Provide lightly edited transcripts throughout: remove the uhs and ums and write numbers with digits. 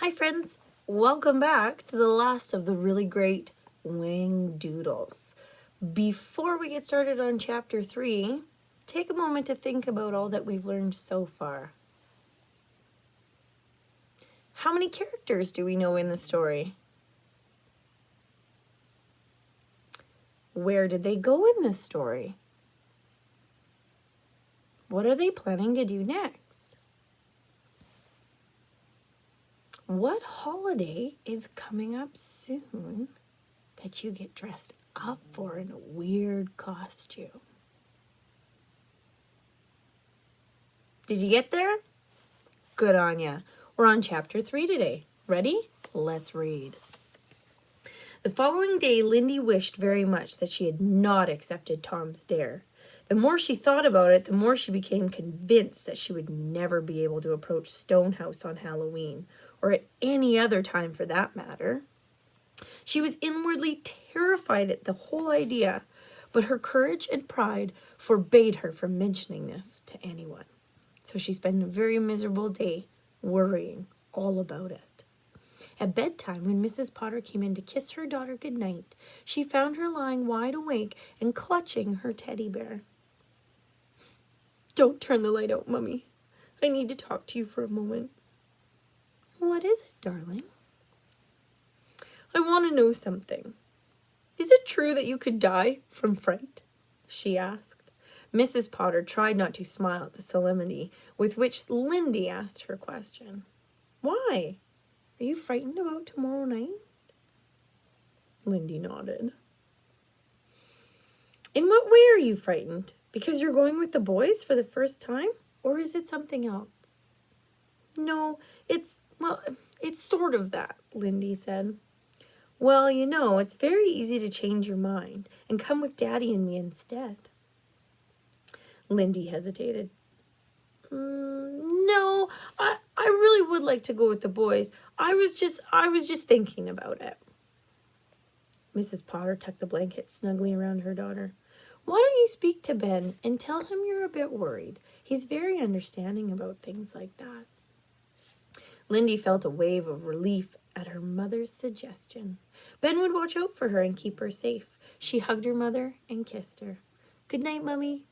Hi friends, welcome back to the last of the really great Whangdoodles. Before we get started on chapter 3, take a moment to think about all that we've learned so far. How many characters do we know in the story? Where did they go in this story? What are they planning to do next? What holiday is coming up soon that you get dressed up for in a weird costume? Did you get there? Good on ya. We're on chapter 3 today. Ready? Let's read. The following day, Lindy wished very much that she had not accepted Tom's dare. The more she thought about it, the more she became convinced that she would never be able to approach Stonehouse on Halloween, or at any other time for that matter. She was inwardly terrified at the whole idea, but her courage and pride forbade her from mentioning this to anyone. So she spent a very miserable day worrying all about it. At bedtime, when Mrs. Potter came in to kiss her daughter goodnight, she found her lying wide awake and clutching her teddy bear. "Don't turn the light out, Mummy. I need to talk to you for a moment." "What is it, darling?" "I want to know something. Is it true that you could die from fright?" she asked. Mrs. Potter tried not to smile at the solemnity with which Lindy asked her question. "Why? Are you frightened about tomorrow night?" Lindy nodded. "In what way are you frightened? Because you're going with the boys for the first time? Or is it something else?" "No, it's sort of that," Lindy said. "Well, you know, it's very easy to change your mind and come with Daddy and me instead." Lindy hesitated. "No, I really would like to go with the boys. I was just thinking about it." Mrs. Potter tucked the blanket snugly around her daughter. "Why don't you speak to Ben and tell him you're a bit worried? He's very understanding about things like that." Lindy felt a wave of relief at her mother's suggestion. Ben would watch out for her and keep her safe. She hugged her mother and kissed her. "Good night, Mummy."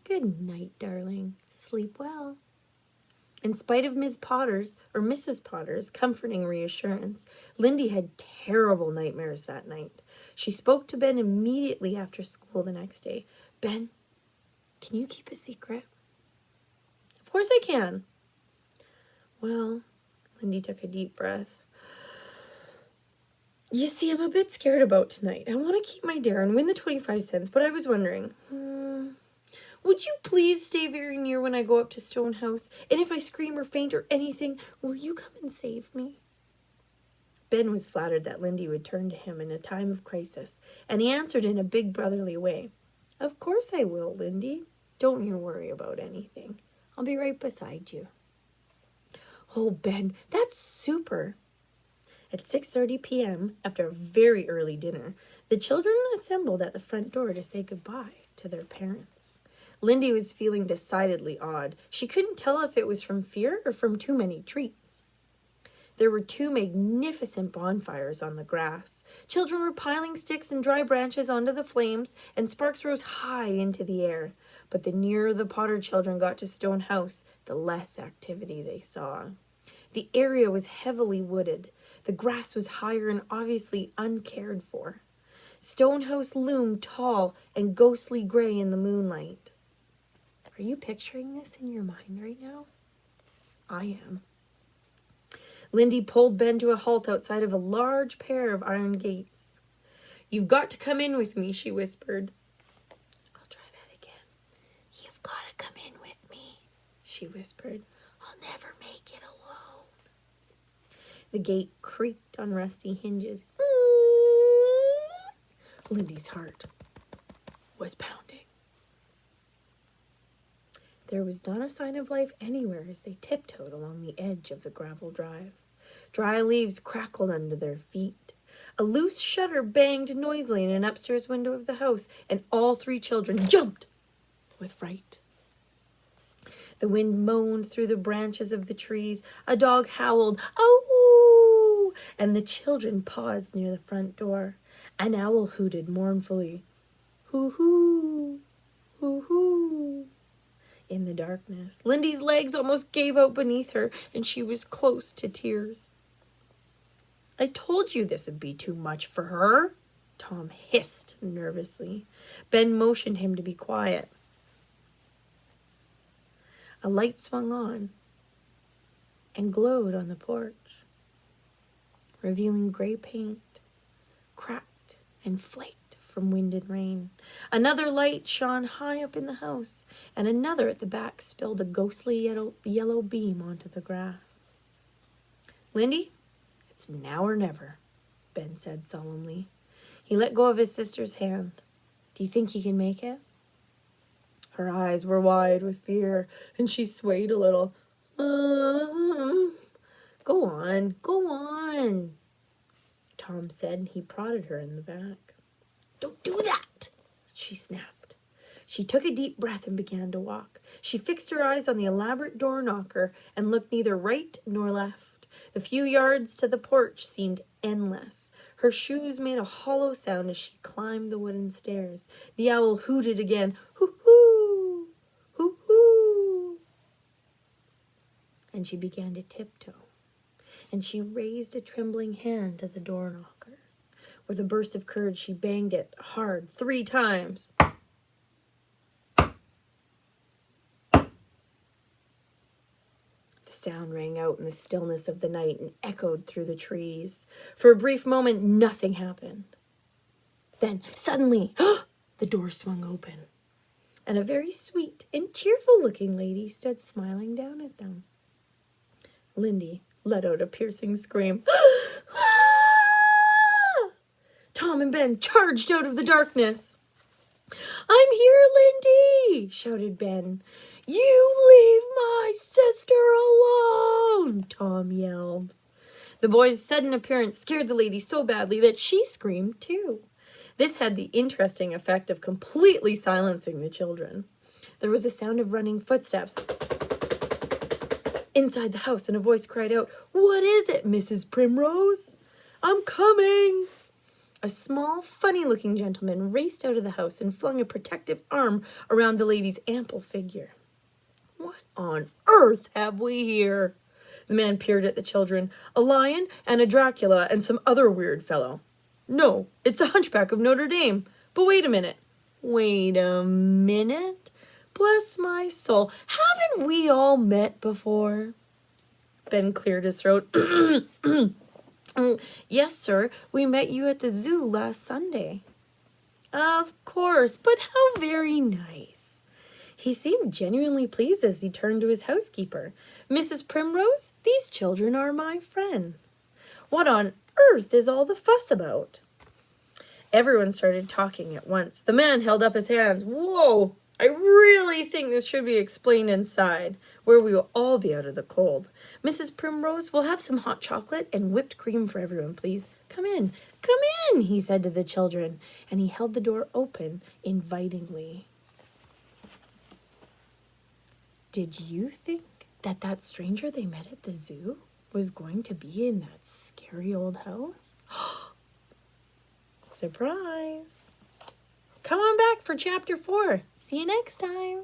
"Good night, darling. Sleep well." In spite of Mrs. Potter's comforting reassurance, Lindy had terrible nightmares that night. She spoke to Ben immediately after school the next day. "Ben, can you keep a secret?" "Of course I can." "Well," Lindy took a deep breath. "You see, I'm a bit scared about tonight. I want to keep my dare and win the 25 cents, but I was wondering, would you please stay very near when I go up to Stonehouse? And if I scream or faint or anything, will you come and save me?" Ben was flattered that Lindy would turn to him in a time of crisis, and he answered in a big brotherly way. "Of course I will, Lindy. Don't you worry about anything. I'll be right beside you." "Oh, Ben, that's super." At 6:30 p.m., after a very early dinner, the children assembled at the front door to say goodbye to their parents. Lindy was feeling decidedly odd. She couldn't tell if it was from fear or from too many treats. There were 2 magnificent bonfires on the grass. Children were piling sticks and dry branches onto the flames, and sparks rose high into the air. But the nearer the Potter children got to Stonehouse, the less activity they saw. The area was heavily wooded. The grass was higher and obviously uncared for. Stonehouse loomed tall and ghostly gray in the moonlight. Are you picturing this in your mind right now? I am. Lindy pulled Ben to a halt outside of a large pair of iron gates. "You've got to come in with me," she whispered. "I'll try that again. You've got to come in with me," she whispered. "I'll never make it alone." The gate creaked on rusty hinges. Lindy's heart was pounding. There was not a sign of life anywhere as they tiptoed along the edge of the gravel drive. Dry leaves crackled under their feet. A loose shutter banged noisily in an upstairs window of the house, and all 3 children jumped with fright. The wind moaned through the branches of the trees. A dog howled, "Oh!" and the children paused near the front door. An owl hooted mournfully. Hoo-hoo, hoo-hoo. In the darkness, Lindy's legs almost gave out beneath her, and she was close to tears. I told you this would be too much for her, Tom hissed nervously. Ben motioned him to be quiet. A light swung on and glowed on the porch, revealing gray paint, cracked and flaked from wind and rain. Another light shone high up in the house, and another at the back spilled a ghostly yellow beam onto the grass. Lindy, it's now or never, Ben said solemnly. He let go of his sister's hand. Do you think you can make it? Her eyes were wide with fear, and she swayed a little. Go on, Tom said, and he prodded her in the back. Don't do that, she snapped. She took a deep breath and began to walk. She fixed her eyes on the elaborate door knocker and looked neither right nor left. The few yards to the porch seemed endless. Her shoes made a hollow sound as she climbed the wooden stairs. The owl hooted again. Hoo-hoo! Hoo-hoo! And she began to tiptoe. And she raised a trembling hand to the door knocker. With a burst of courage, she banged it hard 3 times. The sound rang out in the stillness of the night and echoed through the trees. For a brief moment, nothing happened. Then, suddenly, the door swung open, and a very sweet and cheerful-looking lady stood smiling down at them. Lindy let out a piercing scream. Tom and Ben charged out of the darkness. I'm here, Lindy, shouted Ben. You leave my sister alone, Tom yelled. The boy's sudden appearance scared the lady so badly that she screamed too. This had the interesting effect of completely silencing the children. There was a sound of running footsteps inside the house, and a voice cried out, What is it, Mrs. Primrose? I'm coming. A small, funny-looking gentleman raced out of the house and flung a protective arm around the lady's ample figure. What on earth have we here? The man peered at the children. A lion and a Dracula and some other weird fellow. No, it's the Hunchback of Notre Dame. But wait a minute. Bless my soul. Haven't we all met before? Ben cleared his throat. Yes, sir. We met you at the zoo last Sunday. Of course, but how very nice. He seemed genuinely pleased as he turned to his housekeeper. Mrs. Primrose, these children are my friends. What on earth is all the fuss about? Everyone started talking at once. The man held up his hands. Whoa! I really think this should be explained inside, where we will all be out of the cold. Mrs. Primrose, we'll have some hot chocolate and whipped cream for everyone, please. Come in, he said to the children, and he held the door open invitingly. Did you think that stranger they met at the zoo was going to be in that scary old house? Surprise! Come on back for chapter 4. See you next time.